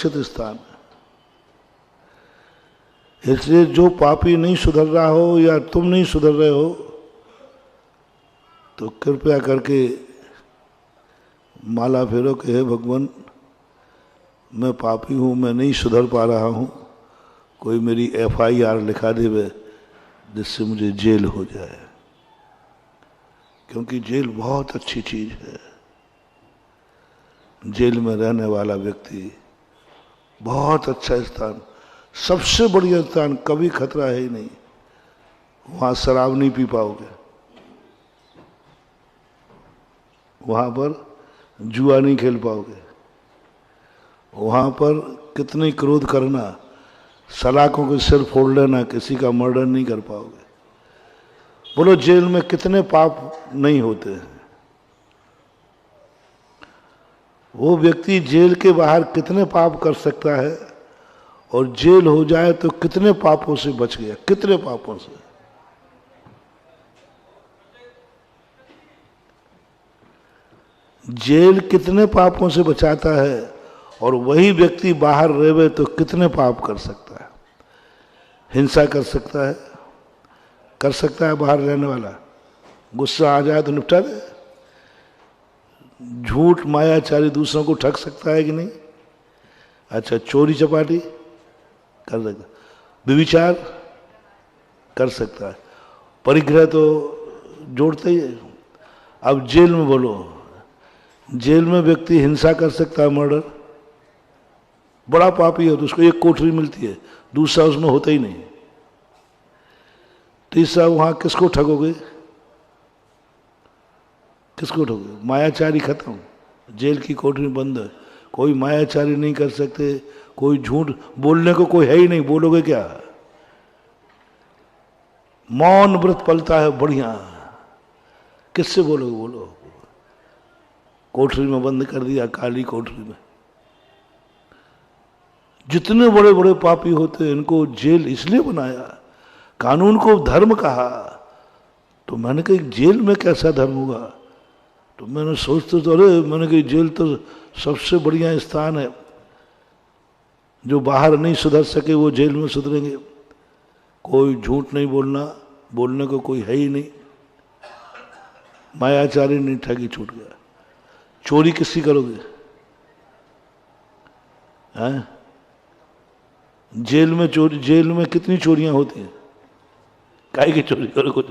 सुरक्षित स्थान है। इसलिए जो पापी नहीं सुधर रहा हो या तुम नहीं सुधर रहे हो तो कृपया करके माला फेरो कि हे भगवान, मैं पापी हूँ, मैं नहीं सुधर पा रहा हूँ, कोई मेरी FIR लिखा देवे जिससे मुझे जेल हो जाए। क्योंकि जेल बहुत अच्छी चीज है। जेल में रहने वाला व्यक्ति बहुत अच्छा स्थान, सबसे बढ़िया स्थान, कभी खतरा है ही नहीं। वहां शराब नहीं पी पाओगे, वहां पर जुआ नहीं खेल पाओगे, वहां पर कितने क्रोध करना, सलाखों के सिर फोड़ लेना, किसी का मर्डर नहीं कर पाओगे। बोलो जेल में कितने पाप नहीं होते हैं। वो व्यक्ति जेल के बाहर कितने पाप कर सकता है और जेल हो जाए तो कितने पापों से बच गया, कितने पापों से। जेल कितने पापों से बचाता है और वही व्यक्ति बाहर रहे तो कितने पाप कर सकता है। हिंसा कर सकता है बाहर रहने वाला, गुस्सा आ जाए तो निपटा दे। झूठ मायाचारी दूसरों को ठग सकता है कि नहीं? अच्छा, चोरी चपाटी कर सकता, व्यभिचार कर सकता है, परिग्रह तो जोड़ते ही है। अब जेल में बोलो, जेल में व्यक्ति हिंसा कर सकता है, मर्डर, बड़ा पापी है तो उसको एक कोठरी मिलती है, दूसरा उसमें होता ही नहीं। तीसरा वहां किसको ठगोगे, किसको ठगोगे? मायाचारी खत्म, जेल की कोठरी बंद है, कोई मायाचारी नहीं कर सकते, कोई झूठ बोलने को कोई है ही नहीं, बोलोगे क्या? मौन व्रत पलता है बढ़िया, किससे बोलोगे? बोलो, कोठरी में बंद कर दिया, काली कोठरी में। जितने बड़े बड़े पापी होते हैं इनको जेल इसलिए बनाया, कानून को धर्म कहा। तो मैंने कहा जेल में कैसा धर्म होगा? तो मैंने सोचते तो अरे, मैंने कहा जेल तो सबसे बढ़िया स्थान है, जो बाहर नहीं सुधर सके वो जेल में सुधरेंगे। कोई झूठ नहीं बोलना, बोलने को कोई है ही नहीं, मायाचारी नहीं, ठगी छूट गया। चोरी किसकी करोगे? हैं? जेल में चोरी, जेल में कितनी चोरियां होती हैं, काहे की चोरी करो, कुछ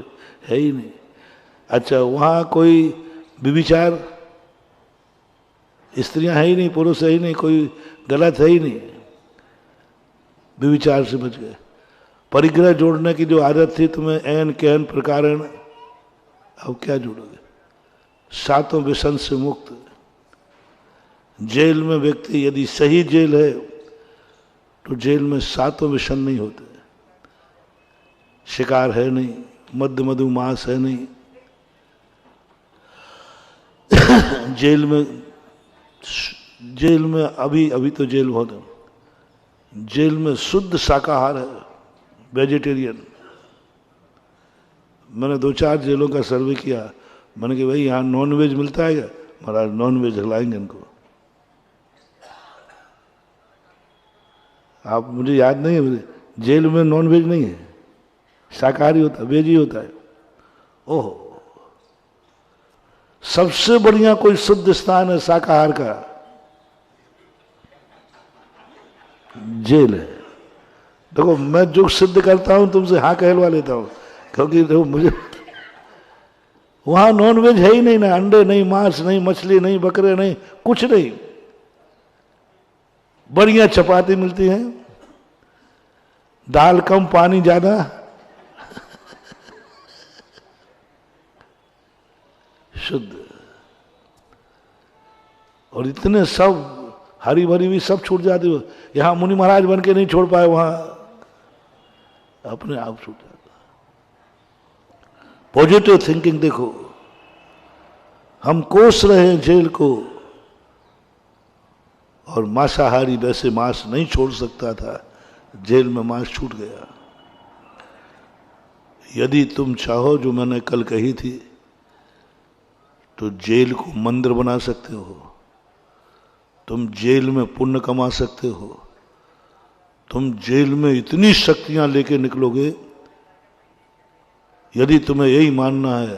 है ही नहीं। अच्छा, वहां कोई व्यभिचार, स्त्रियां है ही नहीं, पुरुष है ही नहीं, कोई गलत है ही नहीं, व्यभिचार से बच गए। परिग्रह जोड़ने की जो आदत थी तुम्हें, एन कैन प्रकारण, अब क्या जोड़ोगे? सातों व्यसन से मुक्त। जेल में व्यक्ति यदि सही जेल है तो जेल में सातों व्यसन नहीं होते, शिकार है नहीं, मद्य मधु मांस है नहीं। जेल में अभी तो जेल बहुत है, जेल में शुद्ध शाकाहार है, वेजिटेरियन। मैंने 2-4 जेलों का सर्वे किया, मैंने कहा भाई यहाँ नॉन वेज मिलता है क्या? महाराज नॉन वेज खिलाएंगे इनको। आप, मुझे याद नहीं है, जेल में नॉन वेज नहीं है, शाकाहारी होता है, वेज ही होता है। ओह, सबसे बढ़िया कोई शुद्ध स्थान है शाकाहार का, जेल है। देखो मैं जो सिद्ध करता हूं तुमसे हाँ कहलवा लेता हूं, क्योंकि देखो मुझे वहां नॉन वेज है ही नहीं ना, अंडे नहीं, मांस नहीं, मछली नहीं, बकरे नहीं, कुछ नहीं। बढ़िया चपाती मिलती है, दाल कम पानी ज्यादा, शुद्ध। और इतने सब हरी भरी भी सब छूट जाती हो। यहां मुनि महाराज बन के नहीं छोड़ पाए, वहां अपने आप छूट जाता। पॉजिटिव थिंकिंग देखो, हम कोस रहे हैं जेल को, और मांसाहारी वैसे मांस नहीं छोड़ सकता था, जेल में मांस छूट गया। यदि तुम चाहो, जो मैंने कल कही थी, तो जेल को मंदिर बना सकते हो, तुम जेल में पुण्य कमा सकते हो। तुम जेल में इतनी शक्तियां लेके निकलोगे, यदि तुम्हें यही मानना है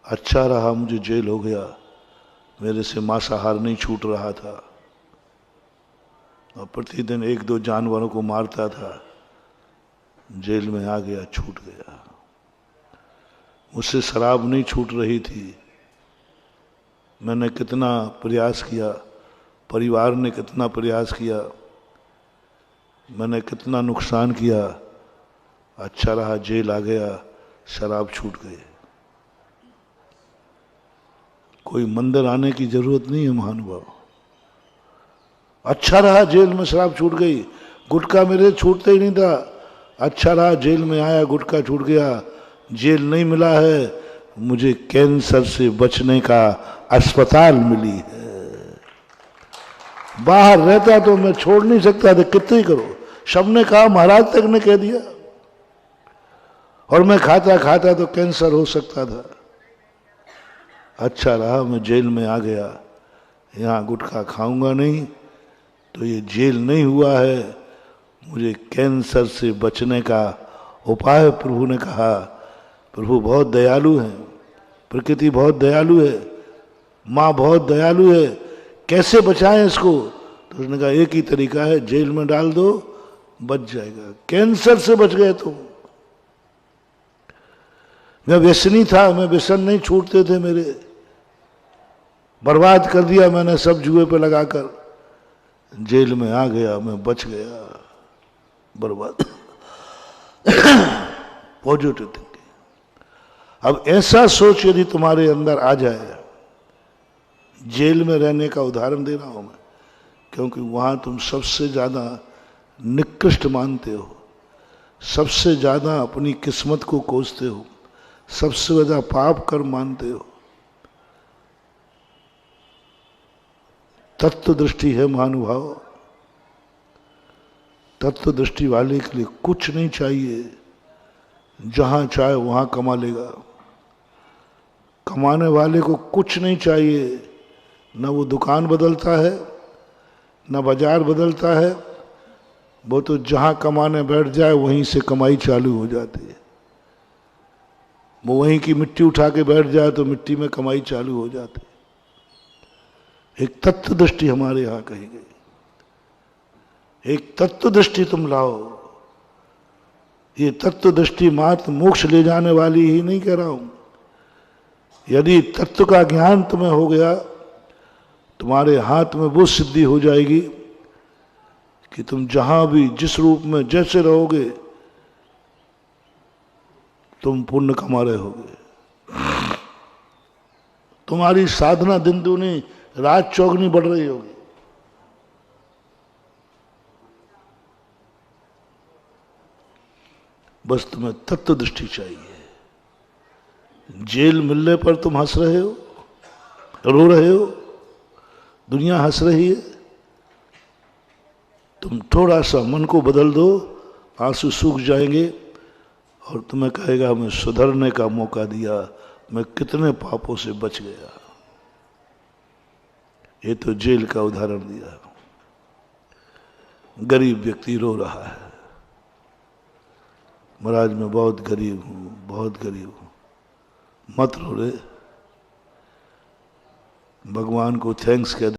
अच्छा रहा मुझे जेल हो गया, मेरे से मांसाहार नहीं छूट रहा था और प्रतिदिन 1-2 जानवरों को मारता था, जेल में आ गया, छूट गया। मुझसे शराब नहीं छूट रही थी, मैंने कितना प्रयास किया, परिवार ने कितना प्रयास किया, मैंने कितना नुकसान किया, अच्छा रहा जेल आ गया, शराब छूट गई। कोई मंदिर आने की जरूरत नहीं है महानुभाव। अच्छा रहा जेल में शराब छूट गई, गुटखा मेरे छूटते ही नहीं था, अच्छा रहा जेल में आया, गुटखा छूट गया। जेल नहीं मिला है, मुझे कैंसर से बचने का अस्पताल मिली है। बाहर रहता तो मैं छोड़ नहीं सकता था, कितने ही करो, सबने कहा, महाराज तक ने कह दिया, और मैं खाता खाता तो कैंसर हो सकता था। अच्छा रहा मैं जेल में आ गया, यहाँ गुटखा खाऊंगा नहीं, तो ये जेल नहीं हुआ है, मुझे कैंसर से बचने का उपाय प्रभु ने कहा। प्रभु बहुत दयालु हैं, प्रकृति बहुत दयालु है, माँ बहुत दयालु है, कैसे बचाएं इसको? तो उसने कहा एक ही तरीका है, जेल में डाल दो, बच जाएगा। कैंसर से बच गए तुम। मैं व्यसनी था, मैं व्यसन नहीं छूटते थे मेरे, बर्बाद कर दिया मैंने सब जुए पे लगाकर, जेल में आ गया, मैं बच गया, बर्बाद। Positive thinking. अब ऐसा सोच यदि तुम्हारे अंदर आ जाए, जेल में रहने का उदाहरण दे रहा हूं मैं, क्योंकि वहां तुम सबसे ज्यादा निकृष्ट मानते हो, सबसे ज्यादा अपनी किस्मत को कोसते हो, सबसे ज्यादा पाप कर्म मानते हो। तत्व दृष्टि है महानुभाव, तत्व दृष्टि वाले के लिए कुछ नहीं चाहिए, जहां चाहे वहां कमा लेगा। कमाने वाले को कुछ नहीं चाहिए, न वो दुकान बदलता है, न बाजार बदलता है, वो तो जहां कमाने बैठ जाए वहीं से कमाई चालू हो जाती है। वो वहीं की मिट्टी उठा के बैठ जाए तो मिट्टी में कमाई चालू हो जाती है। एक तत्व दृष्टि हमारे यहां कही गई, एक तत्व दृष्टि तुम लाओ। ये तत्व दृष्टि मात्र मोक्ष ले जाने वाली ही नहीं कह रहा हूं। यदि तत्व का ज्ञान तुम्हें हो गया, तुम्हारे हाथ में वो सिद्धि हो जाएगी कि तुम जहां भी जिस रूप में जैसे रहोगे, तुम पुण्य कमा रहे होगे। तुम्हारी साधना दिन दूनी रात चौगनी बढ़ रही होगी। बस तुम्हें तत्व दृष्टि चाहिए। जेल मिलने पर तुम हंस रहे हो, रो रहे हो, दुनिया हंस रही है, तुम थोड़ा सा मन को बदल दो, आंसू सूख जाएंगे और तुम्हें कहेगा हमें सुधरने का मौका दिया, मैं कितने पापों से बच गया। ये तो जेल का उदाहरण दिया। गरीब व्यक्ति रो रहा है, महाराज मैं बहुत गरीब हूं, बहुत गरीब हूं। मत रो रे, भगवान को थैंक्स कह